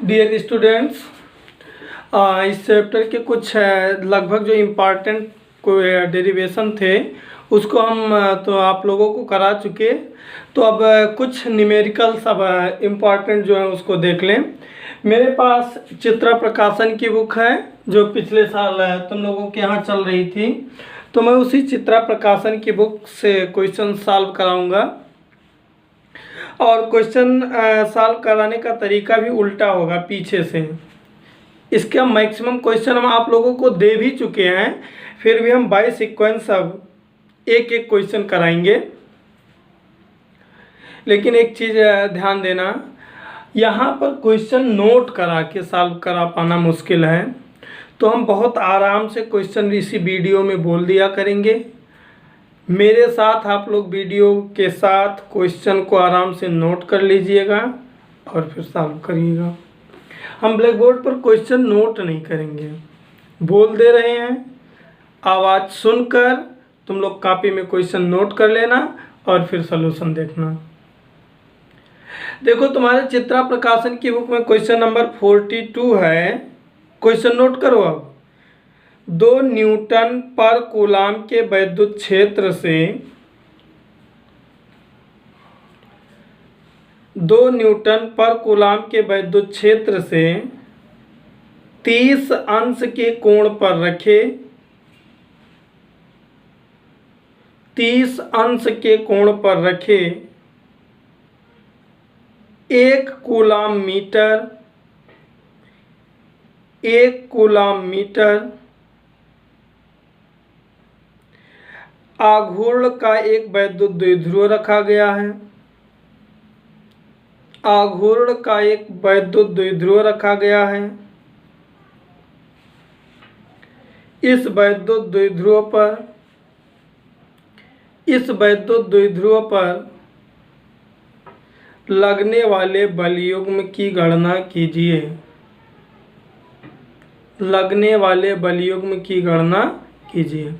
Dear students, इस chapter के कुछ लगभग जो इम्पॉर्टेंट डेरिवेशन थे उसको हम तो आप लोगों को करा चुके। तो अब कुछ न्यूमेरिकल्स अब इम्पॉर्टेंट जो है उसको देख लें। मेरे पास चित्रा प्रकाशन की बुक है जो पिछले साल तुम लोगों के यहाँ चल रही थी, तो मैं उसी चित्रा प्रकाशन की बुक से क्वेश्चन सॉल्व कराऊंगा। और क्वेश्चन सॉल्व कराने का तरीका भी उल्टा होगा पीछे से। इसके हम मैक्सिमम क्वेश्चन हम आप लोगों को दे भी चुके हैं, फिर भी हम बाय सीक्वेंस अब एक एक क्वेश्चन कराएंगे। लेकिन एक चीज़ ध्यान देना, यहाँ पर क्वेश्चन नोट करा के सॉल्व करा पाना मुश्किल है, तो हम बहुत आराम से क्वेश्चन इसी वीडियो में बोल दिया करेंगे। मेरे साथ आप लोग वीडियो के साथ क्वेश्चन को आराम से नोट कर लीजिएगा और फिर सॉल्व करिएगा। हम ब्लैक बोर्ड पर क्वेश्चन नोट नहीं करेंगे, बोल दे रहे हैं, आवाज़ सुनकर तुम लोग कॉपी में क्वेश्चन नोट कर लेना और फिर सलूशन देखना। देखो तुम्हारे चित्रा प्रकाशन की बुक में क्वेश्चन नंबर 42 है। क्वेश्चन नोट करो। अब 2 न्यूटन पर कूलाम के वैद्युत क्षेत्र से 2 न्यूटन पर कूलाम के वैद्युत क्षेत्र से 30 अंश के कोण पर रखे 30 अंश के कोण पर रखे 1 कूलाम मीटर आघूर्ण का एक वैद्युत द्विध्रुव रखा गया है। आघूर्ण का एक वैद्युत द्विध्रुव रखा गया है। इस वैद्युत द्विध्रुव पर लगने वाले बलयुग्म की गणना कीजिए। लगने वाले बलयुग्म की गणना कीजिए।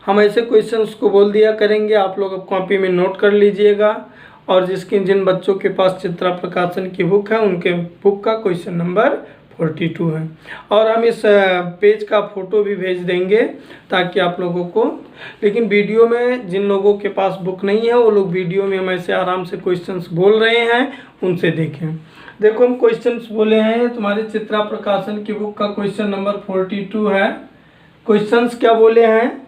हम ऐसे क्वेश्चंस को बोल दिया करेंगे, आप लोग अब कॉपी में नोट कर लीजिएगा। और जिन बच्चों के पास चित्रा प्रकाशन की बुक है उनके बुक का क्वेश्चन नंबर 42 है। और हम इस पेज का फ़ोटो भी भेज देंगे ताकि आप लोगों को, लेकिन वीडियो में जिन लोगों के पास बुक नहीं है वो लोग वीडियो में हम ऐसे आराम से क्वेश्चंस बोल रहे हैं उनसे देखें। देखो हम क्वेश्चंस बोले हैं, तुम्हारे चित्रा प्रकाशन की बुक का क्वेश्चन नंबर 42 है। क्वेश्चंस क्या बोले हैं?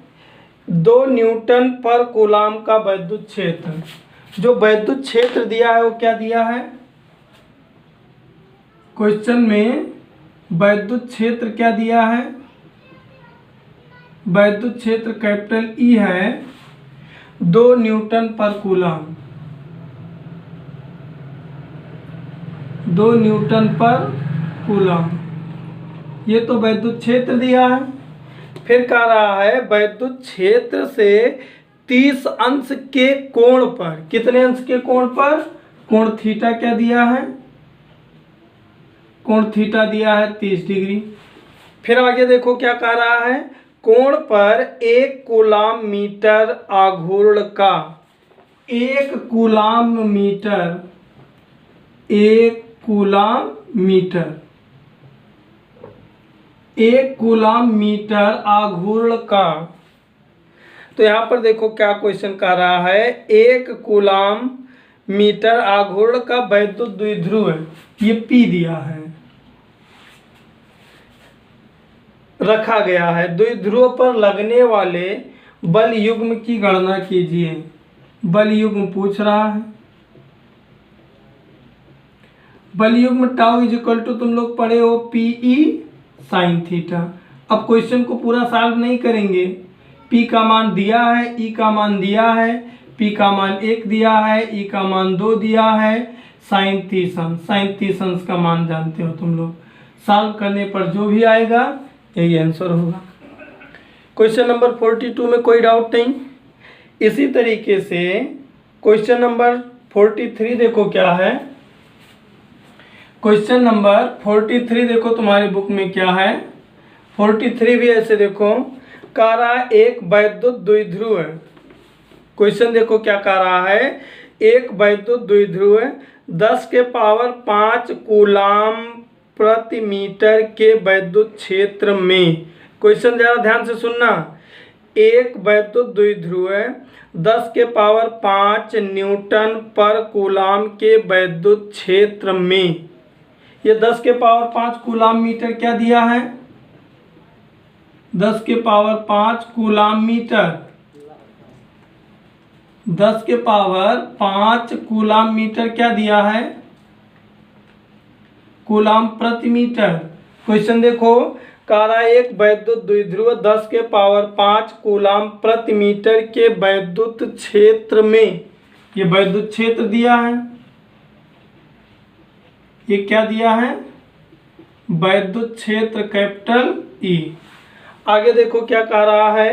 2 न्यूटन पर कूलाम का वैद्युत क्षेत्र। जो वैद्युत क्षेत्र दिया है वो क्या दिया है? क्वेश्चन में वैद्युत क्षेत्र क्या दिया है? वैद्युत क्षेत्र कैपिटल ई है 2 न्यूटन पर कूलाम। 2 न्यूटन पर कूलाम, ये तो वैद्युत क्षेत्र दिया है। फिर कह रहा है वैद्युत क्षेत्र से 30 अंश के कोण पर, कितने अंश के कोण पर? कोण थीटा क्या दिया है? कोण थीटा दिया है 30 डिग्री। फिर आगे देखो क्या कह रहा है? कोण पर 1 कूलाम मीटर आघूर्ण का, 1 coulomb metre, 1 coulomb metre, 1 coulomb metre आघूर्ण का। तो यहाँ पर देखो क्या क्वेश्चन कर रहा है? 1 कूलाम मीटर आघूर्ण का वैद्युत द्विध्रुव है, ये P दिया है, रखा गया है। द्विध्रुव पर लगने वाले बल युग्म की गणना कीजिए। बल युग्म पूछ रहा है। बल युग्म टाउ इज इक्वल टू तुम लोग पढ़े हो PE साइन थीटा। अब क्वेश्चन को पूरा सॉल्व नहीं करेंगे। P का मान दिया है, E का मान दिया है, P का मान 1 दिया है, E का मान 2 दिया है, साइन 30 अंश का मान जानते हो तुम लोग। सॉल्व करने पर जो भी आएगा यही आंसर होगा। क्वेश्चन नंबर 42 में कोई डाउट नहीं। इसी तरीके से क्वेश्चन नंबर 43 देखो क्या है। क्वेश्चन नंबर 43 देखो तुम्हारी बुक में क्या है। 43 भी ऐसे देखो, कह रहा है एक वैद्युत द्विध्रुव है। क्वेश्चन देखो क्या कह रहा है? एक वैद्युत द्विध्रुव 10 के पावर 5 कूलाम प्रति मीटर के वैद्युत क्षेत्र में। क्वेश्चन जरा ध्यान से सुनना। एक वैद्युत द्विध्रुव 10 के पावर 5 न्यूटन पर कूलाम के वैद्युत क्षेत्र में, ये 10 के पावर 5 कूलाम मीटर क्या दिया है, 10 के पावर 5 कूलाम मीटर, 10 के पावर 5 कूलाम मीटर क्या दिया है, कूलाम प्रति मीटर। क्वेश्चन देखो, कह रहा है एक वैद्युत द्विध्रुव 10 के पावर 5 कूलाम प्रति मीटर के वैद्युत क्षेत्र में, ये वैद्युत क्षेत्र दिया है, ये क्या दिया है, वैद्युत क्षेत्र कैपिटल ई। आगे देखो क्या कह रहा है,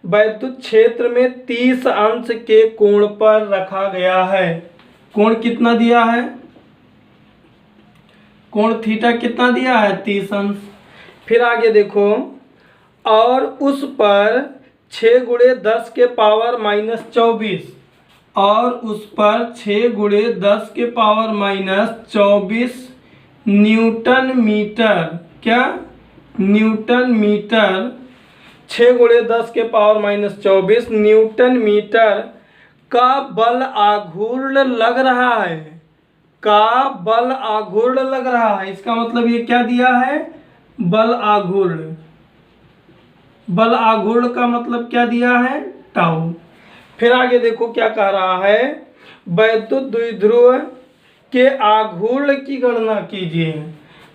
वैद्युत क्षेत्र में 30 अंश के कोण पर रखा गया है। कोण कितना दिया है, कोण थीटा कितना दिया है, 30 अंश। फिर आगे देखो, और उस पर 6 गुणे 10 के पावर -24, और उस पर 6 गुणे 10 के पावर -24 न्यूटन मीटर, क्या न्यूटन मीटर, 6 गुणे 10 के पावर -24 न्यूटन मीटर का बल आघूर्ण लग रहा है, का बल आघूर्ण लग रहा है। इसका मतलब ये क्या दिया है, बल आघूर्ण। बल आघूर्ण का मतलब क्या दिया है, टाउ। फिर आगे देखो क्या कह रहा है, वैद्युत द्विध्रुव के आघूर्ण की गणना कीजिए।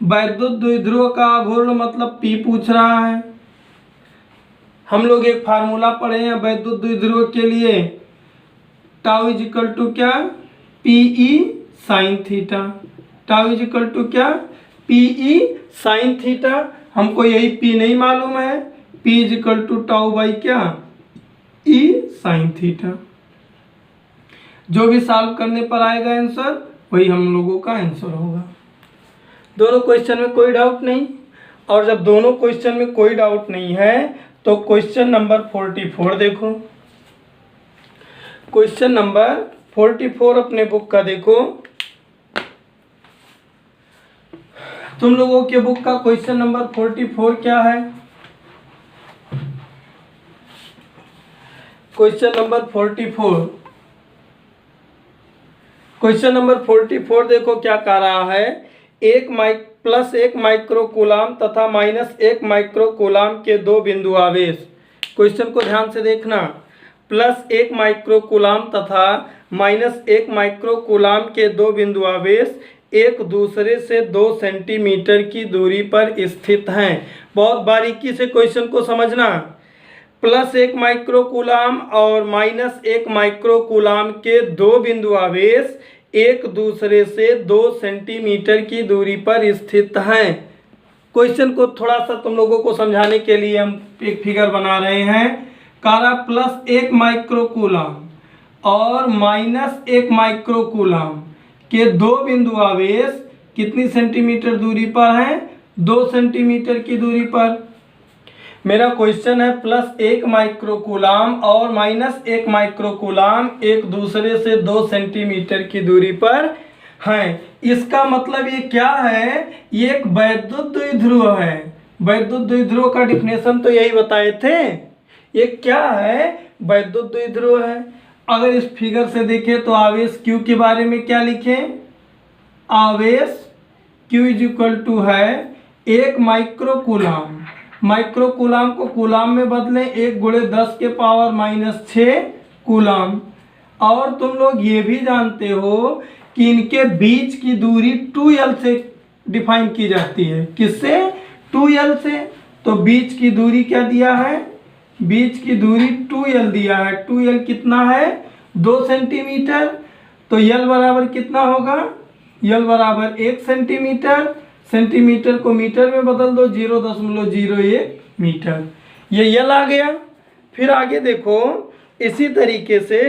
वैद्युत द्विध्रुव का आघूर्ण मतलब P पूछ रहा है। हम लोग एक फार्मूला पढ़े हैं वैद्युत द्विध्रुव के लिए, टाउ इज इक्वल टू क्या, PE sine theta. Tau is equal to क्या, PE साइन थीटा। हमको यही P नहीं मालूम है, P is equal to tau by क्या, E साइन थीटा। जो भी सॉल्व करने पर आएगा आंसर, वही हम लोगों का आंसर होगा। दोनों क्वेश्चन में कोई डाउट नहीं। और जब दोनों क्वेश्चन में कोई डाउट नहीं है तो क्वेश्चन नंबर 44 देखो। क्वेश्चन नंबर 44 अपने बुक का देखो। तुम लोगों के बुक का क्वेश्चन नंबर 44 क्या है, क्वेश्चन नंबर 44। क्वेश्चन नंबर 44 देखो क्या कह रहा है, +1 माइक्रो कूलाम तथा -1 माइक्रो कूलाम के दो बिंदु आवेश। क्वेश्चन को ध्यान से देखना। +1 माइक्रो कूलाम तथा -1 माइक्रो कूलाम के दो बिंदु आवेश एक दूसरे से 2 सेंटीमीटर की दूरी पर स्थित हैं। बहुत बारीकी से क्वेश्चन को समझना। +1 माइक्रो कूलाम और -1 माइक्रो कूलाम के दो बिंदु आवेश एक दूसरे से 2 सेंटीमीटर की दूरी पर स्थित हैं। क्वेश्चन को थोड़ा सा तुम लोगों को समझाने के लिए हम एक फिगर बना रहे हैं। कारा +1 माइक्रो कूलाम और -1 माइक्रो कूलाम के दो बिंदु आवेश कितनी सेंटीमीटर दूरी पर हैं, 2 सेंटीमीटर की दूरी पर। मेरा क्वेश्चन है +1 माइक्रो कूलाम और -1 माइक्रो कूलाम एक दूसरे से 2 सेंटीमीटर की दूरी पर हैं। इसका मतलब ये क्या है, ये एक वैद्युत द्विध्रुव है। वैद्युत द्विध्रुव का डिफिनेशन तो यही बताए थे। ये क्या है, वैद्युत द्विध्रुव है। अगर इस फिगर से देखें तो आवेश Q के बारे में क्या लिखें, आवेश Q इज इक्वल टू है 1 माइक्रो कूलाम। माइक्रो कूलाम को कूलाम में बदलें, 1 गुणे 10 के पावर -6 कूलाम। और तुम लोग ये भी जानते हो कि इनके बीच की दूरी 2L से डिफाइन की जाती है। किससे, 2L से। तो बीच की दूरी क्या दिया है, बीच की दूरी 2L दिया है। 2L कितना है, 2 सेंटीमीटर। तो L बराबर कितना होगा, L बराबर 1 सेंटीमीटर। सेंटीमीटर को मीटर में बदल दो, 0.01 मीटर। ये L आ गया। फिर आगे देखो, इसी तरीके से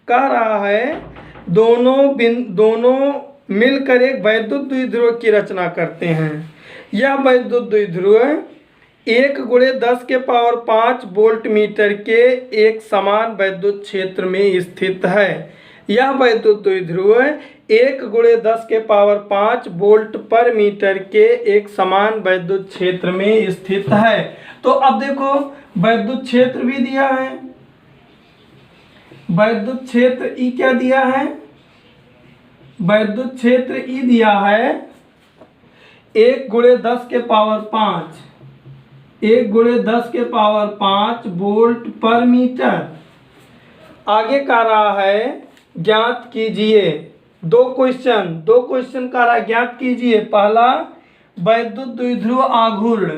कह रहा है दोनों मिलकर एक वैद्युत द्विध्रुव की रचना करते हैं। यह वैद्युत द्विध्रुव 1 गुणे 10 के पावर 5 वोल्ट मीटर के एक समान वैद्युत क्षेत्र में स्थित है। यह वैद्युत द्विध्रुव 1 × 10⁵ वोल्ट पर मीटर के एक समान वैद्युत क्षेत्र में स्थित है। तो अब देखो वैद्युत क्षेत्र भी दिया है, वैद्युत क्षेत्र ई क्या दिया है, वैद्युत क्षेत्र ई दिया है 1 × 10⁵, 1 × 10⁵ वोल्ट पर मीटर। आगे कह रहा है ज्ञात कीजिए, दो क्वेश्चन कह रहा है ज्ञात कीजिए। पहला वैद्युत द्विध्रुव आघूर्ण,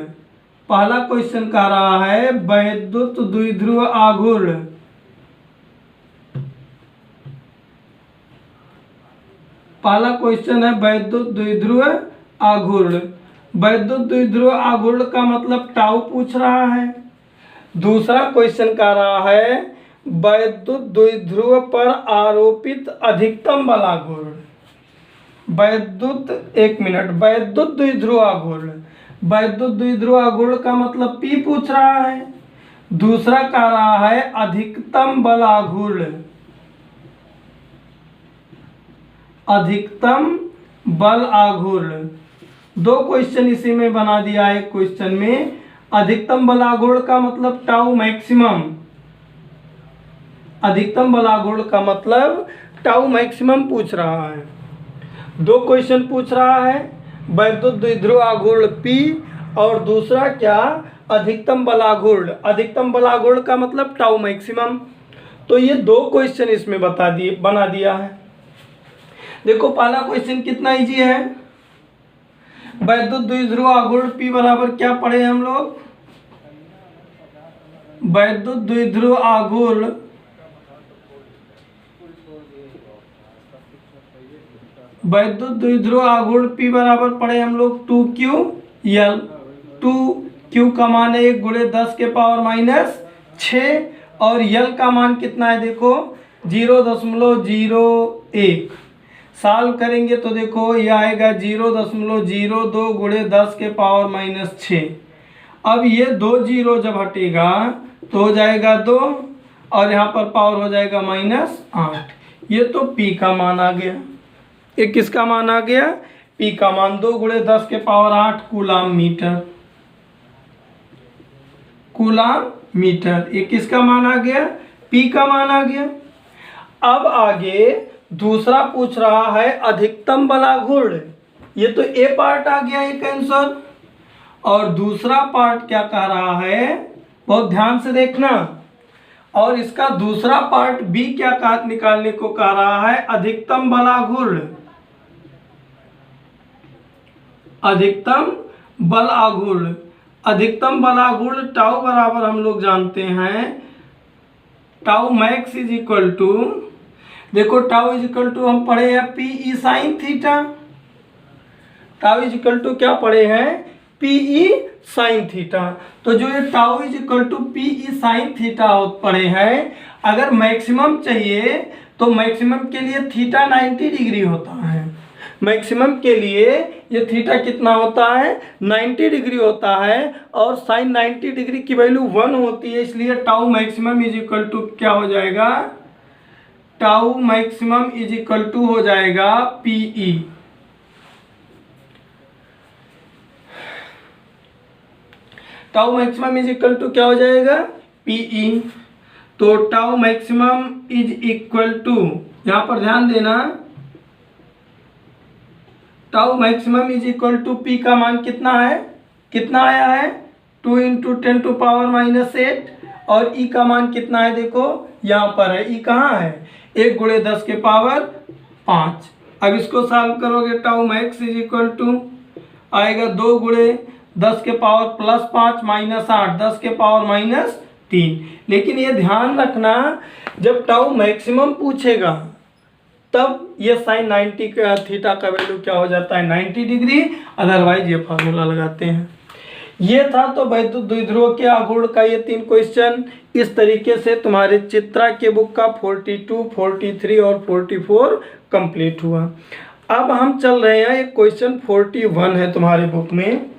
पहला क्वेश्चन कह रहा है वैद्युत द्विध्रुव आघूर्ण। पहला क्वेश्चन है वैद्युत द्विध्रुव आघूर्ण। वैद्युत द्विध्रुव आघूर्ण का मतलब टाउ पूछ रहा है। दूसरा क्वेश्चन कह रहा है वैद्युत द्विध्रुव पर आरोपित अधिकतम बल आघूर्ण। वैद्युत द्विध्रुव आघूर्ण, वैद्युत द्विध्रुव आघूर्ण का मतलब P पूछ रहा है। दूसरा कह रहा है अधिकतम बल आघूर्ण, अधिकतम बल आघूर्ण। दो क्वेश्चन इसी में बना दिया है। क्वेश्चन में अधिकतम बल आघूर्ण का मतलब टाउ मैक्सिमम, अधिकतम बल आघूर्ण का मतलब टाउ मैक्सिमम पूछ रहा है। दो क्वेश्चन पूछ रहा है वैद्युत द्विध्रुव आघूर्ण P और दूसरा क्या अधिकतम बल आघूर्ण। अधिकतम बल आघूर्ण का मतलब टाउ मैक्सिमम। तो ये दो क्वेश्चन इसमें बना दिया है। देखो पहला क्वेश्चन कितना इजी है। वैद्युत द्विध्रुव आघूर्ण P बराबर क्या पढ़े हम लोग, वैद्युत द्विध्रुव आघूर्ण P बराबर पढ़े हम लोग 2qL। 2q का मान है 1 × 10⁻⁶ और L का मान कितना है देखो 0.01। सॉल्व करेंगे तो देखो ये आएगा 0.02 × 10⁻⁶। अब ये 2 जीरो जब हटेगा तो हो जाएगा 2 और यहाँ पर पावर हो जाएगा -8। ये तो P का मान आ गया। ये किसका मान आ गया, P का मान। 2 × 10⁸ कूलाम मीटर, कूलाम मीटर। ये किसका मान आ गया, P का मान आ गया। अब आगे दूसरा पूछ रहा है अधिकतम बल आघूर्ण। ये तो A पार्ट आ गया एक आंसर। और दूसरा पार्ट क्या कह रहा है, बहुत ध्यान से देखना। और इसका दूसरा पार्ट B क्या निकालने को कह रहा है, अधिकतम बल आघूर्ण। अधिकतम बल आघूर्ण, अधिकतम बल आघूर्ण टाउ बराबर हम लोग जानते हैं tau max is equal to, देखो टाउ इज इक्वल टू हम पढ़े हैं PE sine theta. Tau is equal to क्या पढ़े हैं, PE साइन थीटा। तो जो ये tau is equal to PE sine theta पढ़े हैं, अगर मैक्सिमम चाहिए तो मैक्सिमम के लिए थीटा 90 डिग्री होता है। मैक्सिमम के लिए ये थीटा कितना होता है, 90 डिग्री होता है। और साइन 90 डिग्री की वैल्यू 1 होती है, इसलिए tau maximum is equal to क्या हो जाएगा, tau maximum is equal to हो जाएगा PE। Tau maximum is equal to क्या हो जाएगा, PE। तो tau maximum is equal to, यहां पर ध्यान देना, tau maximum is equal to P का मान कितना है, कितना आया है 2 × 10⁻⁸ और E का मान कितना है देखो यहाँ पर है। E कहाँ है, 1 × 10⁵। अब इसको सॉल्व करोगे tau max is equal to आएगा 2 × 10⁻+5 -8 10⁻−3। लेकिन ये ध्यान रखना जब टाउ मैक्सिमम पूछेगा तब ये साइन 90 का थीटा का वैल्यू क्या हो जाता है 90 डिग्री, अदरवाइज ये फार्मूला लगाते हैं। ये था तो वैद्युत द्विध्रुव के आघूर्ण का ये 3 क्वेश्चन। इस तरीके से तुम्हारे चित्रा के बुक का 42, 43 और 44 कंप्लीट हुआ। अब हम चल रहे हैं, एक क्वेश्चन 41 है तुम्हारे बुक में,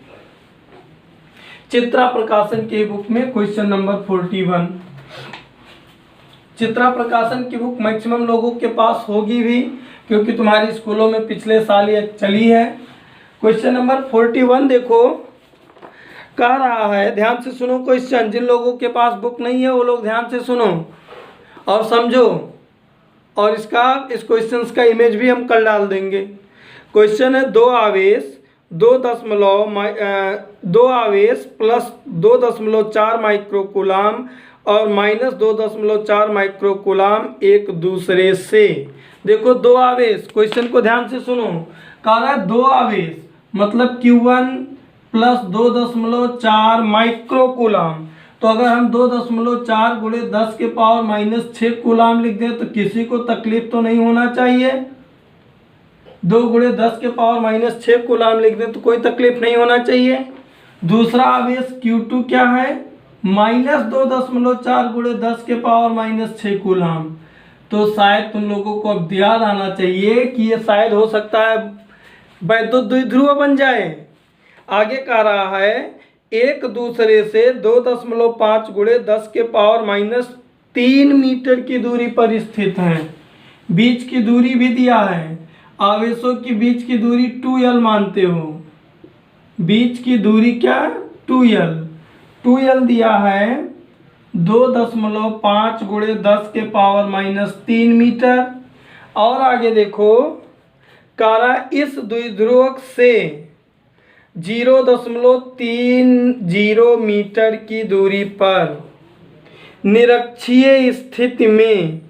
चित्रा प्रकाशन के बुक में क्वेश्चन नंबर 41। चित्रा प्रकाशन की बुक मैक्सिमम लोगों के पास होगी भी, क्योंकि तुम्हारी स्कूलों में पिछले साल ये चली है। क्वेश्चन नंबर 41 देखो, कह रहा है, ध्यान से सुनो क्वेश्चन, जिन लोगों के पास बुक नहीं है वो लोग ध्यान से सुनो और समझो, और इस क्वेश्चन का इमेज भी हम कल डाल देंगे। क्वेश्चन है, दो आवेश प्लस 2.4 माइक्रोकूलाम और माइनस 2.4 माइक्रोकूलाम एक दूसरे से। देखो दो आवेश, क्वेश्चन को ध्यान से सुनो, कह रहा है दो आवेश मतलब Q1 प्लस 2.4 माइक्रोकूलाम। तो अगर हम 2.4 गुणे 10 के पावर माइनस 6 कूलाम लिख दें तो किसी को तकलीफ तो नहीं होना चाहिए। 2 गुणे 10 के पावर माइनस 6 कूलाम लिख दें तो कोई तकलीफ नहीं होना चाहिए। दूसरा आवेश Q2 क्या है, माइनस 2.4 गुणे 10 के पावर माइनस 6 कूलाम। तो शायद तुम लोगों को अब ध्यान आना चाहिए कि ये शायद हो सकता है वैद्युत द्विध्रुव बन जाए। आगे कह रहा है, एक दूसरे से 2.5 गुणे 10 के पावर माइनस 3 मीटर की दूरी पर स्थित है। बीच की दूरी भी दिया है, आवेशों की बीच की दूरी 2l मानते हो, बीच की दूरी क्या, 2l दिया है 2.5 गुणे 10 के पावर माइनस 3 मीटर। और आगे देखो, कारा इस द्विध्रुवक से 0.30 मीटर की दूरी पर निरक्षीय स्थिति में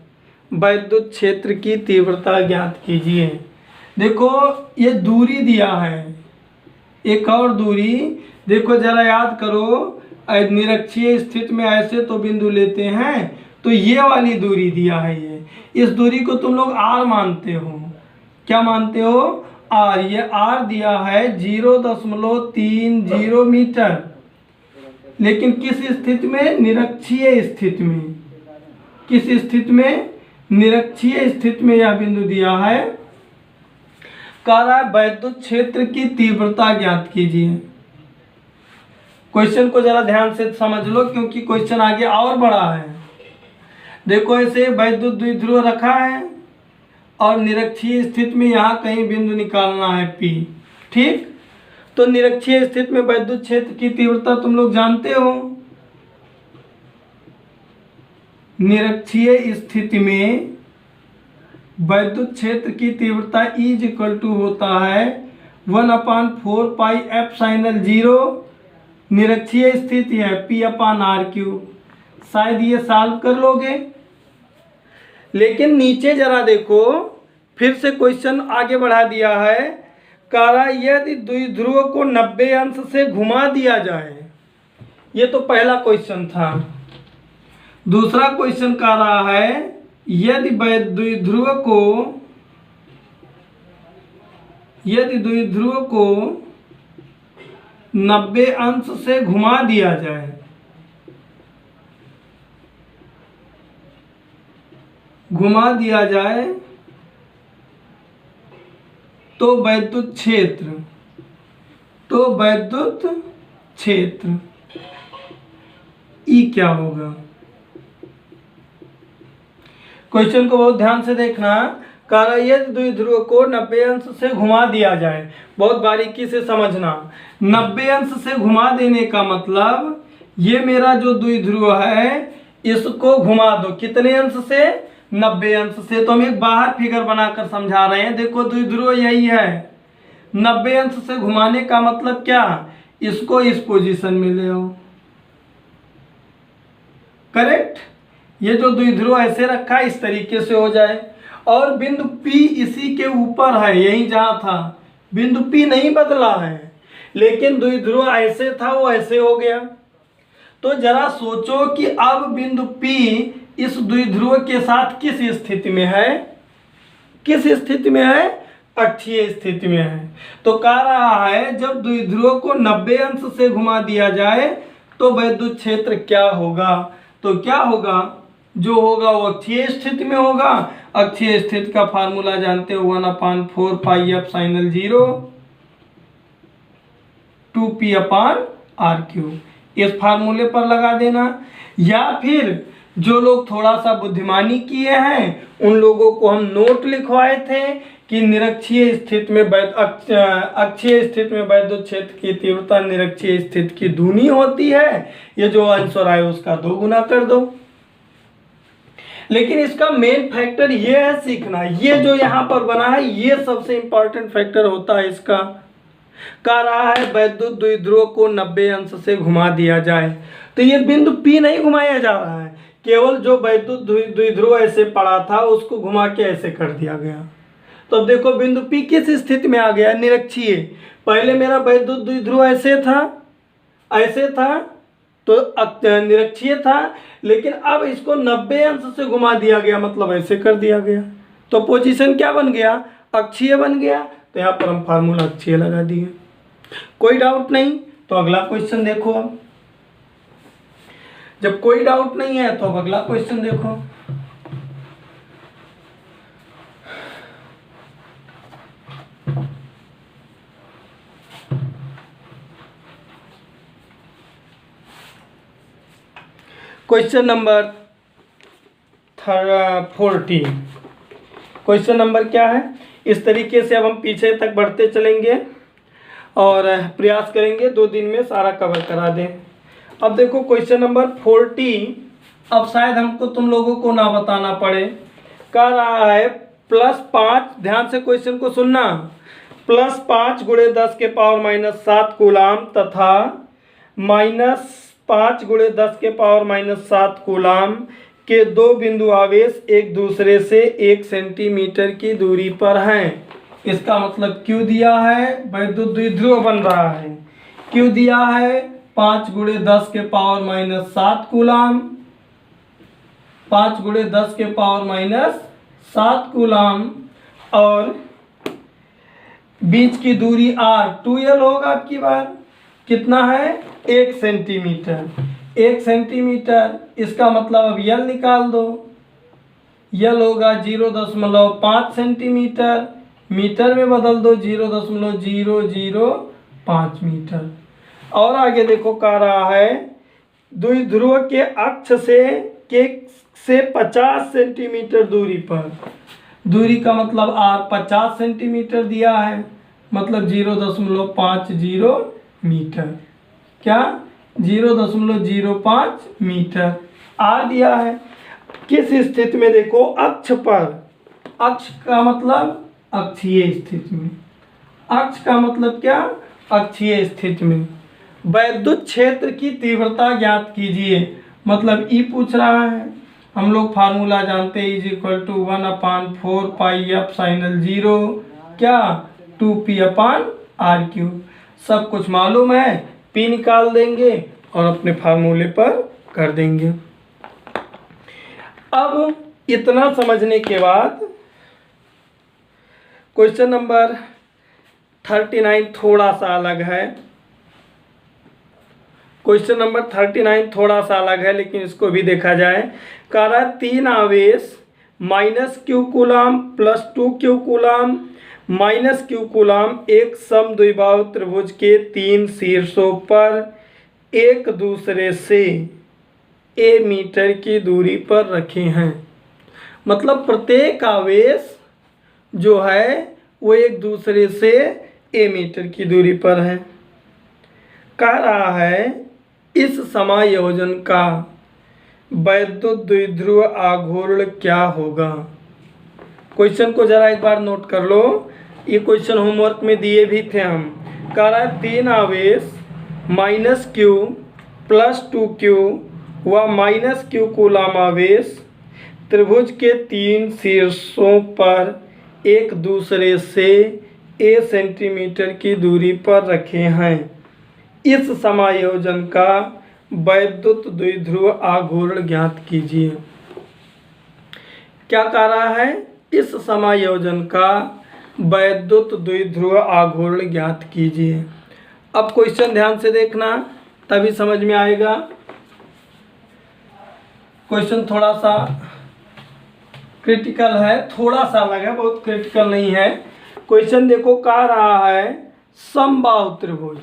वैद्युत क्षेत्र की तीव्रता ज्ञात कीजिए। देखो ये दूरी दिया है, एक और दूरी देखो जरा याद करो, निरक्षीय स्थिति में ऐसे तो बिंदु लेते हैं, तो ये वाली दूरी दिया है, ये इस दूरी को तुम लोग r मानते हो, क्या मानते हो, r। ये r दिया है 0.30 मीटर, लेकिन किस स्थिति में, निरक्षीय स्थिति में। किस स्थिति में, निरक्षीय स्थिति में यह बिंदु दिया है। कह रहा है वैद्युत क्षेत्र की तीव्रता ज्ञात कीजिए। क्वेश्चन को जरा ध्यान से समझ लो, क्योंकि क्वेश्चन आगे और बड़ा है। देखो ऐसे वैद्युत द्विध्रुव रखा है और निरक्षीय स्थिति में यहाँ कहीं बिंदु निकालना है P, ठीक। तो निरक्षीय स्थिति में वैद्युत क्षेत्र की तीव्रता तुम लोग जानते हो, निरक्षीय स्थिति में वैद्युत क्षेत्र की तीव्रता E होता है 1/4 पाई एप्सिलॉन 0। निरक्षीय स्थिति है P/R3। शायद ये सॉल्व कर लोगे। लेकिन नीचे जरा देखो, फिर से क्वेश्चन आगे बढ़ा दिया है। कह रहा यदि द्विध्रुव को 90 अंश से घुमा दिया जाए, ये तो पहला क्वेश्चन था। दूसरा क्वेश्चन कह रहा है यदि द्विध्रुव को 90 अंश से घुमा दिया जाए, तो वैद्युत क्षेत्र E क्या होगा। क्वेश्चन को बहुत ध्यान से देखना। कारण यदि द्विध्रुव को 90 अंश से घुमा दिया जाए, बहुत बारीकी से समझना। 90 अंश से घुमा देने का मतलब ये मेरा जो द्विध्रुव है इसको घुमा दो, कितने अंश से, 90 अंश से। तो हम एक बाहर फिगर बनाकर समझा रहे हैं। देखो द्विध्रुव यही है, 90 अंश से घुमाने का मतलब क्या, इसको इस पोजीशन में ले आओ, करेक्ट। ये जो द्विध्रुव ऐसे रखा है इस तरीके से हो जाए, और बिंदु P इसी के ऊपर है, यही जहां था। बिंदु P नहीं बदला है, लेकिन द्विध्रुव ऐसे था वो ऐसे हो गया। तो जरा सोचो कि अब बिंदु P इस द्विध्रुव के साथ किस स्थिति में है, किस स्थिति में है, अक्षीय स्थिति में है। तो कह रहा है जब द्विध्रुव को 90 अंश से घुमा दिया जाए तो वैद्युत क्षेत्र क्या होगा। तो क्या होगा, जो होगा वो अक्षीय स्थिति में होगा। अक्षीय स्थिति का फार्मूला जानते हो, 1/4 पाई एप्सिलॉन 0 2P/R3। इस फार्मूले पर लगा देना। या फिर जो लोग थोड़ा सा बुद्धिमानी किए हैं उन लोगों को हम नोट लिखवाए थे कि निरक्षीय स्थिति में अक्षीय स्थिति में वैद्युत क्षेत्र की तीव्रता निरक्षीय स्थिति की दूनी होती है। ये जो आंसर आए उसका 2 गुना कर दो। लेकिन इसका मेन फैक्टर ये है सीखना, ये जो यहाँ पर बना है ये सबसे इंपॉर्टेंट फैक्टर होता है इसका। कह रहा है वैद्युत द्विध्रुव को 90 अंश से घुमा दिया जाए, तो ये बिंदु P नहीं घुमाया जा रहा है, केवल जो वैद्युत द्विध्रुव ऐसे पड़ा था उसको घुमा के ऐसे कर दिया गया। तो अब देखो बिंदु P किस स्थिति में आ गया, निरक्षीय। पहले मेरा वैद्युत द्विध्रुव ऐसे था तो निरक्षीय था, लेकिन अब इसको 90 अंश से घुमा दिया गया, मतलब ऐसे कर दिया गया। तो पोजीशन क्या बन गया, अक्षीय बन गया। तो यहाँ पर हम फार्मूला अक्षीय लगा दिए। कोई डाउट नहीं तो अगला क्वेश्चन देखो। अब जब कोई डाउट नहीं है तो अब अगला क्वेश्चन देखो। Question number 40। क्वेश्चन नंबर क्या है, इस तरीके से अब हम पीछे तक बढ़ते चलेंगे और प्रयास करेंगे 2 दिन में सारा कवर करा दें। अब देखो क्वेश्चन नंबर 40, अब शायद हमको तुम लोगों को ना बताना पड़े। कह रहा है +5, ध्यान से क्वेश्चन को सुनना, +5 × 10⁻⁻7 कूलाम तथा -5 × 10⁻⁷ कूलाम के 2 बिंदु आवेश एक दूसरे से 1 सेंटीमीटर की दूरी पर हैं। इसका मतलब क्यों दिया है, वैद्युत द्विध्रुव बन रहा है। क्यों दिया है, 5 × 10⁻⁷ कूलाम, 5 × 10⁻⁷ कूलाम, और बीच की दूरी r 2l होगा। आपकी बार कितना है, 1 सेंटीमीटर। 1 सेंटीमीटर, इसका मतलब अब यल निकाल दो। यल होगा 0.5 सेंटीमीटर, मीटर में बदल दो 0.005 मीटर। और आगे देखो कह रहा है द्विध्रुव के अक्ष से 50 सेंटीमीटर दूरी पर, दूरी का मतलब r 50 सेंटीमीटर दिया है, मतलब 0.50 मीटर। क्या, 0.05 मीटर r दिया है। किस स्थिति में, देखो अक्ष पर, अक्ष का मतलब अक्षीय स्थिति में, अक्ष का मतलब क्या, अक्षीय स्थिति में। वैद्युत क्षेत्र की तीव्रता ज्ञात कीजिए, मतलब E पूछ रहा है। हम लोग फार्मूला जानते हैं, =1/4 πf sin L0 क्या 2p/r³। सब कुछ मालूम है, P निकाल देंगे और अपने फार्मूले पर कर देंगे। अब इतना समझने के बाद क्वेश्चन नंबर 39 थोड़ा सा अलग है। क्वेश्चन नंबर 39 थोड़ा सा अलग है, लेकिन इसको भी देखा जाए। कह रहा है 3 आवेश -q coulomb +2q coulomb -q coulomb एक समद्विबाहु त्रिभुज के 3 शीर्षों पर एक दूसरे से a मीटर की दूरी पर रखे हैं। मतलब प्रत्येक आवेश जो है वो एक दूसरे से a मीटर की दूरी पर है। कह रहा है इस समायोजन का वैद्युत द्विध्रुव आघूर्ण क्या होगा। क्वेश्चन को जरा एक बार नोट कर लो, ये क्वेश्चन होमवर्क में दिए भी थे हम। कह रहा है 3 आवेश -q +2q व -q कूलाम आवेश त्रिभुज के 3 शीर्षों पर एक दूसरे से a सेंटीमीटर की दूरी पर रखे हैं। इस समायोजन का वैद्युत द्विध्रुव आघूर्ण ज्ञात कीजिए। क्या कह रहा है, इस समायोजन का वैद्युत द्विध्रुव आघूर्ण ज्ञात कीजिए। अब क्वेश्चन ध्यान से देखना तभी समझ में आएगा। क्वेश्चन थोड़ा सा क्रिटिकल है, थोड़ा सा अलग है, बहुत क्रिटिकल नहीं है। क्वेश्चन देखो कह रहा है समबाहु त्रिभुज,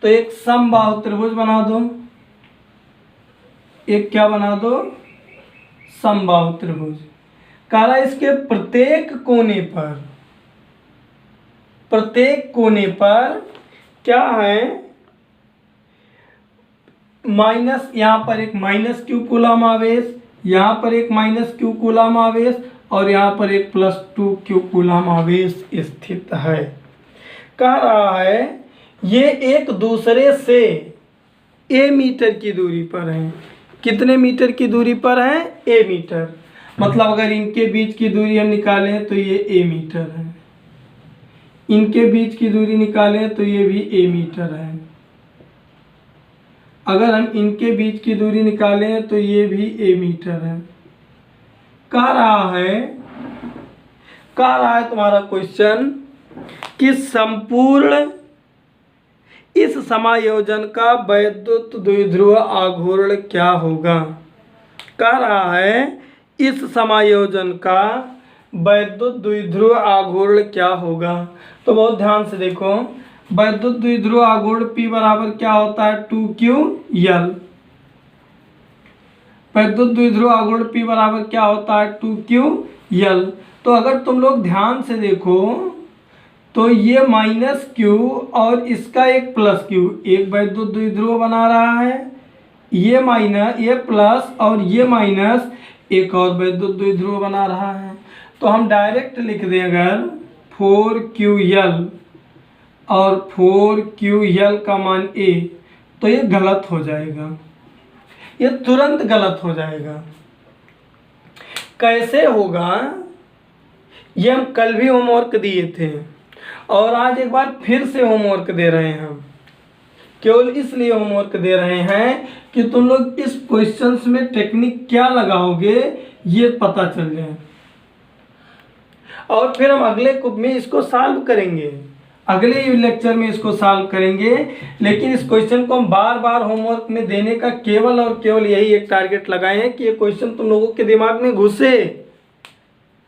तो एक समबाहु त्रिभुज बना दो। एक क्या बना दो, समबाहु त्रिभुज। कह रहा है इसके प्रत्येक कोने पर क्या है, माइनस, यहाँ पर एक माइनस क्यू कूलम आवेश, यहाँ पर एक माइनस क्यू कूलम आवेश और यहाँ पर एक +2 क्यू कूलम आवेश स्थित है। कह रहा है ये एक दूसरे से a मीटर की दूरी पर हैं। कितने मीटर की दूरी पर हैं? a metre. मतलब अगर इनके बीच की दूरी हम निकालें तो ये a मीटर है, इनके बीच की दूरी निकालें तो ये भी a मीटर है, अगर हम इनके बीच की दूरी निकालें तो ये भी a मीटर है। कह रहा है तुम्हारा क्वेश्चन कि संपूर्ण इस समायोजन का वैद्युत द्विध्रुव आघूर्ण क्या होगा। कह रहा है इस समायोजन का वैद्युत द्विध्रुव आघूर्ण क्या होगा। तो बहुत ध्यान से देखो, वैद्युत द्विध्रुव आघूर्ण P बराबर क्या होता है? 2QL। वैद्युत द्विध्रुव आघूर्ण P बराबर क्या होता है? 2QL। तो अगर तुम लोग ध्यान से देखो तो ये -Q और इसका एक +Q, एक वैद्युत द्विध्रुव बना रहा है, ये प्लस और ये माइनस एक और वैद्युत द्विध्रुव बना रहा है। तो हम डायरेक्ट लिख दें अगर 4QL और 4QL का मान A, तो ये गलत हो जाएगा, ये तुरंत गलत हो जाएगा। कैसे होगा? ये हम कल भी होमवर्क दिए थे और आज एक बार फिर से होमवर्क दे रहे हैं। हम केवल इसलिए होमवर्क दे रहे हैं कि तुम लोग इस क्वेश्चंस में टेक्निक क्या लगाओगे ये पता चल जाए, और फिर हम अगले में इसको सॉल्व करेंगे, अगले लेक्चर में इसको सॉल्व करेंगे। लेकिन इस क्वेश्चन को हम बार बार होमवर्क में देने का केवल और केवल यही एक टारगेट लगाए हैं कि ये क्वेश्चन तुम लोगों के दिमाग में घुसे।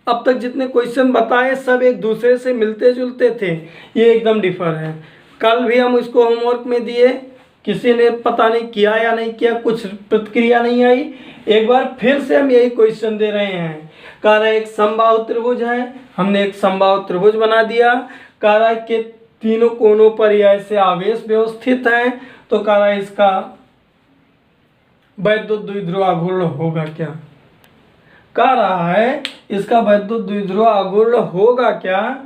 अब तक जितने क्वेश्चन बताए सब एक दूसरे से मिलते जुलते थे, ये एकदम डिफर है। कल भी हम इसको होमवर्क में दिए, किसी ने पता नहीं किया या नहीं किया, कुछ प्रतिक्रिया नहीं आई। एक बार फिर से हम यही क्वेश्चन दे रहे हैं। कह रहा है एक समबाहु त्रिभुज है, हमने एक समबाहु त्रिभुज बना दिया। कह रहा है कि तीनों कोनों पर ऐसे आवेश व्यवस्थित हैं, तो कह रहा है इसका वैद्युत द्विध्रुव आघूर्ण होगा क्या। कह रहा है इसका वैद्युत द्विध्रुव आघूर्ण होगा क्या,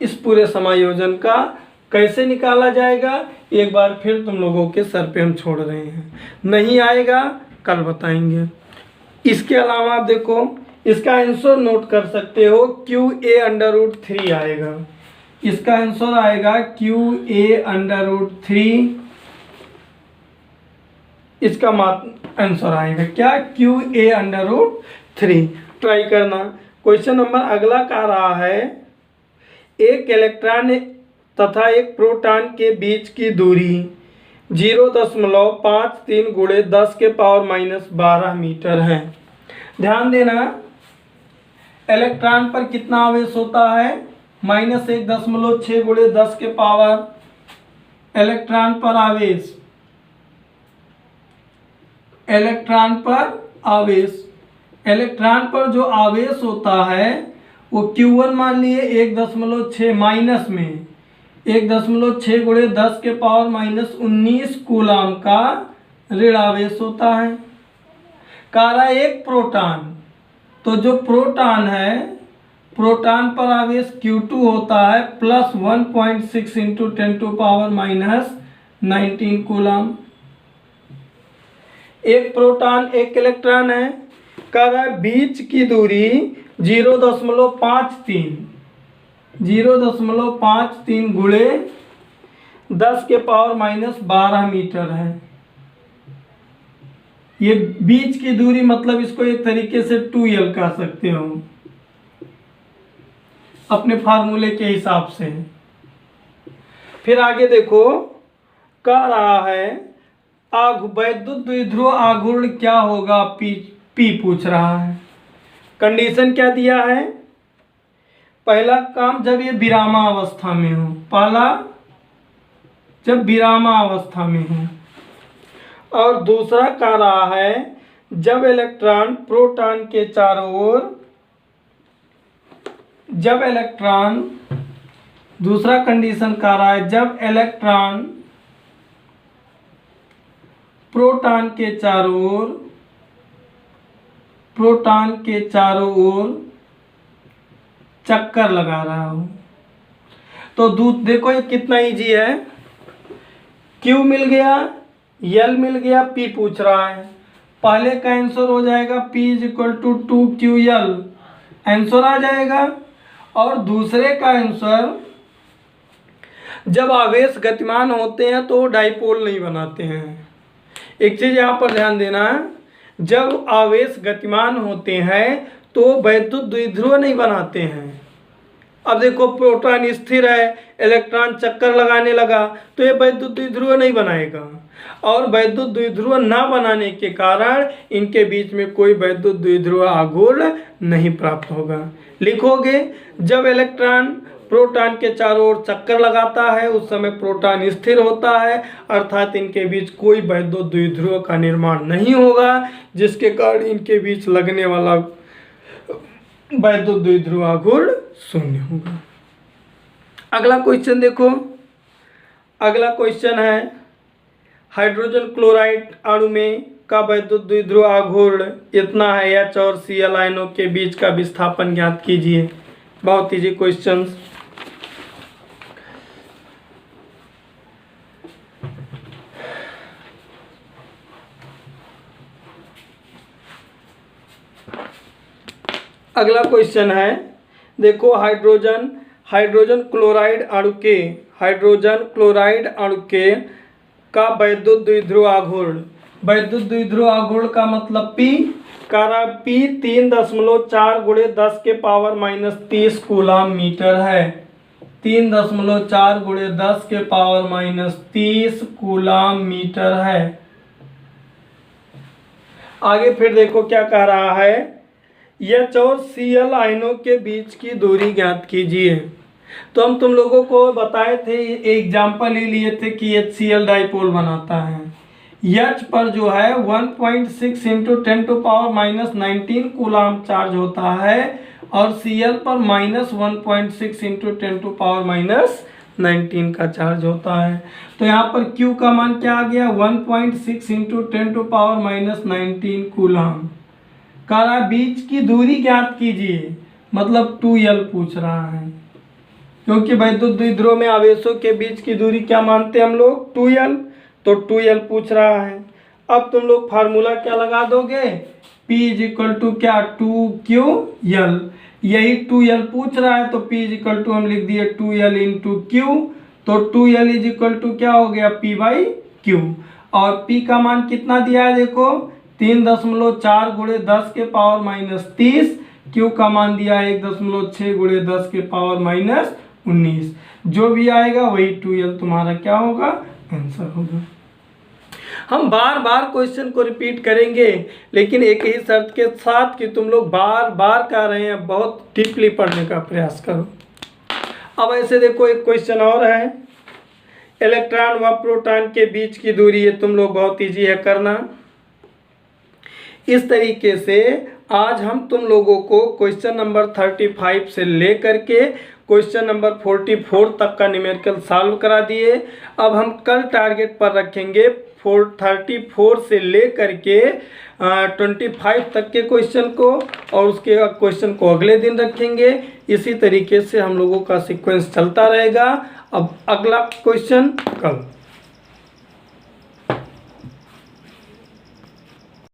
इस पूरे समायोजन का कैसे निकाला जाएगा, एक बार फिर तुम लोगों के सर पे हम छोड़ रहे हैं। नहीं आएगा कल बताएंगे। इसके अलावा आप देखो इसका आंसर नोट कर सकते हो, QA√3 आएगा। इसका आंसर आएगा QA√3, इसका आंसर आएगा क्या? QA√3। ट्राई करना। क्वेश्चन नंबर अगला कह रहा है एक इलेक्ट्रॉन तथा एक प्रोटॉन के बीच की दूरी 0.53 गुणे 10⁻⁻12 मीटर है। ध्यान देना, इलेक्ट्रॉन पर कितना आवेश होता है? -1.6 गुणे 10 के पावर। इलेक्ट्रॉन पर आवेश, इलेक्ट्रॉन पर जो आवेश होता है वो Q1 मान लिए 1.6 माइनस में 1.6 गुणे 10 के पावर -19 कूलम का ऋण आवेश होता है। कह रहा है एक प्रोटॉन, तो जो प्रोटॉन है, प्रोटॉन पर आवेश Q2 होता है +1.6 × 10⁻⁻19 कूलम। एक प्रोटॉन एक इलेक्ट्रॉन है। कह रहा है बीच की दूरी 0.53 गुणे 10⁻⁻12 मीटर है। ये बीच की दूरी मतलब इसको एक तरीके से 2L कह सकते हो अपने फार्मूले के हिसाब से। फिर आगे देखो, कह रहा है वैद्युत द्विध्रुव आघूर्ण क्या होगा, P पूछ रहा है। कंडीशन क्या दिया है? पहला काम जब ये विरामावस्था में हो, पहला जब विरामावस्था में हो, और दूसरा कह रहा है जब इलेक्ट्रॉन प्रोटॉन के चारों ओर, जब इलेक्ट्रॉन, दूसरा कंडीशन कह रहा है जब इलेक्ट्रॉन प्रोटॉन के चारों ओर, प्रोटॉन के चारों ओर चक्कर लगा रहा हो। तो देखो ये कितना इजी है, Q मिल गया, L मिल गया, P पूछ रहा है। पहले का आंसर हो जाएगा P = 2QL, आंसर आ जाएगा। और दूसरे का आंसर, जब आवेश गतिमान होते हैं तो डाइपोल नहीं बनाते हैं। एक चीज़ यहाँ पर ध्यान देना है, जब आवेश गतिमान होते हैं तो वैद्युत द्विध्रुव नहीं बनाते हैं। अब देखो प्रोटॉन स्थिर है, इलेक्ट्रॉन चक्कर लगाने लगा तो ये वैद्युत द्विध्रुव नहीं बनाएगा, और वैद्युत द्विध्रुव ना बनाने के कारण इनके बीच में कोई वैद्युत द्विध्रुव आघूर्ण नहीं प्राप्त होगा। लिखोगे जब इलेक्ट्रॉन प्रोटॉन के चारों ओर चक्कर लगाता है उस समय प्रोटॉन स्थिर होता है, अर्थात इनके बीच कोई वैद्युत द्विध्रुव का निर्माण नहीं होगा, जिसके कारण इनके बीच लगने वाला वैद्युत द्विध्रुव आघूर्ण शून्य होगा। अगला क्वेश्चन देखो, अगला क्वेश्चन है हाइड्रोजन क्लोराइड अणु में का वैद्युत द्विध्रुव आघूर्ण इतना है, H और Cl आयनों के बीच का विस्थापन ज्ञात कीजिए। बहुत इजी क्वेश्चन। अगला क्वेश्चन है, देखो हाइड्रोजन क्लोराइड अणु के, हाइड्रोजन क्लोराइड अणु के का वैद्युत द्विध्रुव आघूर्ण, वैद्युत द्विध्रुव आघूर्ण का मतलब P कारा P 3.4 × 10⁻³ कूलम मीटर है। 3.4 × 10⁻³ कूलम मीटर है। आगे फिर देखो क्या कह रहा है, H और Cl आयनों के बीच की दूरी ज्ञात कीजिए। तो हम तुम लोगों को बताए थे, एग्जाम्पल ही लिए थे कि HCl डाइपोल बनाता है। H पर जो है 1.6 × 10⁻⁻19 कूलम चार्ज होता है, और Cl पर -1.6 × 10⁻⁻19 का चार्ज होता है। तो यहाँ पर Q का मान क्या आ गया, 1.6 × 10⁻⁻19 कूलम। कह रहा है बीच की दूरी ज्ञात कीजिए, मतलब 2L पूछ रहा है, क्योंकि वैद्युत द्विध्रुव में आवेशों के बीच की दूरी क्या मानते हैं हम लोग, 2L, तो 2L पूछ रहा है। अब तुम लोग फार्मूला क्या लगा दोगे, P = क्या 2QL, यही 2L पूछ रहा है, तो P = हम लिख दिए 2L × Q, तो 2L = क्या हो गया P/Q, और P का मान कितना दिया है देखो 3.4 × 10⁻30, Q का मान दिया है 1.6 × 10⁻19। जो भी आएगा वही 2L तुम्हारा क्या होगा, आंसर होगा। हम बार बार क्वेश्चन को रिपीट करेंगे, लेकिन एक ही शर्त के साथ कि तुम लोग बार बार कर रहे हैं, बहुत डीपली पढ़ने का प्रयास करो। अब ऐसे देखो एक क्वेश्चन और है, इलेक्ट्रॉन व प्रोटॉन के बीच की दूरी, ये तुम लोग बहुत इजी है करना। इस तरीके से आज हम तुम लोगों को क्वेश्चन नंबर 35 से लेकर के क्वेश्चन नंबर 44 तक का न्यूमेरिकल सॉल्व करा दिए। अब हम कल टारगेट पर रखेंगे 34 से लेकर के 25 तक के क्वेश्चन को, और उसके क्वेश्चन को अगले दिन रखेंगे। इसी तरीके से हम लोगों का सीक्वेंस चलता रहेगा। अब अगला क्वेश्चन कल।